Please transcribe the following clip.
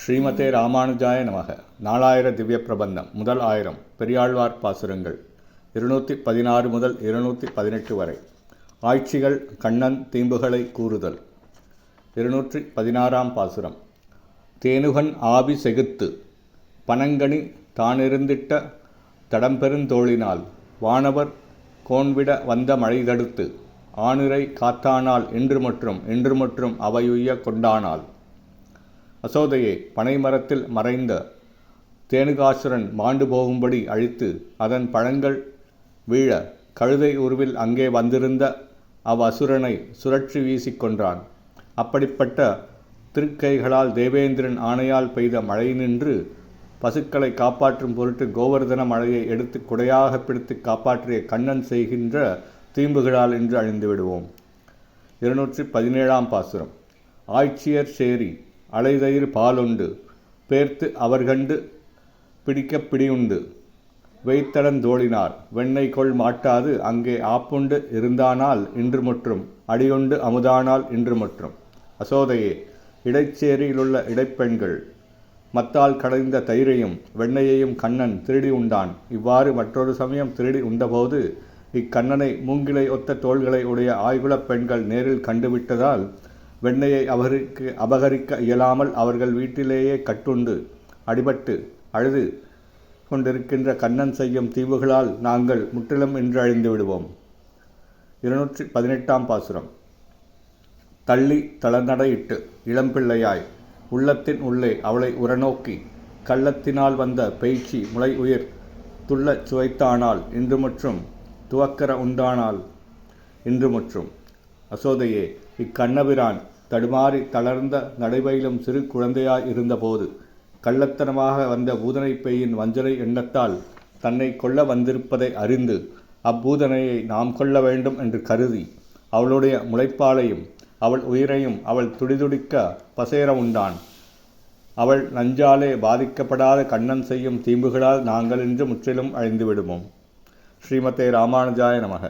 ஸ்ரீமதே ராமானுஜாய நமக. 4000 திவ்ய பிரபந்தம். முதல் 1000 பெரியாழ்வார் பாசுரங்கள் 216 முதல் 218 வரை. ஆட்சிகள் கண்ணன் தீம்புகளை கூறுதல். 216 பாசுரம். தேனுகன் ஆவி செகுத்து பனங்கனி தானிருந்திட்ட தடம்பெருந்தோளினால் வானவர் கோன்விட வந்த மழை தடுத்து ஆணிரை காத்தானால் என்று மற்றும் அவையுய்ய கொண்டானால். அசோதையே, பனைமரத்தில் மறைந்த தேனுகாசுரன் மாண்டு போகும்படி அழித்து அதன் பழங்கள் வீழ கழுதை உருவில் அங்கே வந்திருந்த அவ்வசுரனை சுழற்சி வீசி கொன்றான். அப்படிப்பட்ட திருக்கைகளால் தேவேந்திரன் ஆணையால் பெய்த மழை நின்று பசுக்களை காப்பாற்றும் பொருட்டு கோவர்தன மழையை எடுத்து குடையாக பிடித்து காப்பாற்றிய கண்ணன் செய்கின்ற தீம்புகளால் என்று அழிந்து விடுவோம். 217 பாசுரம். ஆய்ச்சியர் சேரி அலைதயிர் பாலுண்டு பேர்த்து அவர்கண்டு பிடிக்க பிடியுண்டு வைத்தடந்தோழினார் வெண்ணெய் கொள் மாட்டாது அங்கே ஆப்புண்டு இருந்தானால் இன்று முற்றும் அடியொண்டு அமுதானால் இன்று முற்றும். அசோதையே, இடைச்சேரியிலுள்ள இடைப்பெண்கள் மத்தால் கடைந்த தயிரையும் வெண்ணெயையும் கண்ணன் திருடி உண்டான். இவ்வாறு மற்றொரு சமயம் திருடி உண்டபோது இக்கண்ணனை மூங்கிலை ஒத்த தோள்களை உடைய ஆய்குலப் பெண்கள் நேரில் கண்டுவிட்டதால் வெண்ணெயை அபகரிக்க இயலாமல் அவர்கள் வீட்டிலேயே கட்டுண்டு அடிபட்டு அழுது கொண்டிருக்கின்ற கண்ணன் செய்யும் தீவுகளால் நாங்கள் முற்றிலும் இன்று அழிந்து விடுவோம். 218 பாசுரம். தள்ளி தளநடையிட்டு இளம்பிள்ளையாய் உள்ளத்தின் உள்ளே அவளை உரநோக்கி கள்ளத்தினால் வந்த பெய்ச்சி முளை உயிர் துள்ளச் சுவைத்தானால் இன்று முற்றும் துவக்கர உண்டானால் இன்று முற்றும். அசோதையே, இக்கண்ணபிரான் தடுமாறி தளர்ந்த நடைபயிலும் சிறு குழந்தையாய் இருந்தபோது கள்ளத்தனமாக வந்த பூதனை பேயின் வஞ்சனை எண்ணத்தால் தன்னை கொல்ல வந்திருப்பதை அறிந்து அப்பூதனையை நாம் கொள்ள வேண்டும் என்று கருதி அவளுடைய முளைப்பாலையும் அவள் உயிரையும் அவள் துடிதுடிக்க பசேர உண்டான். அவள் நஞ்சாலே பாதிக்கப்படாத கண்ணன் செய்யும் தீம்புகளால் நாங்கள் இன்று முற்றிலும் அழிந்து விடுவோம். ஸ்ரீமதே ராமானுஜாய நமக.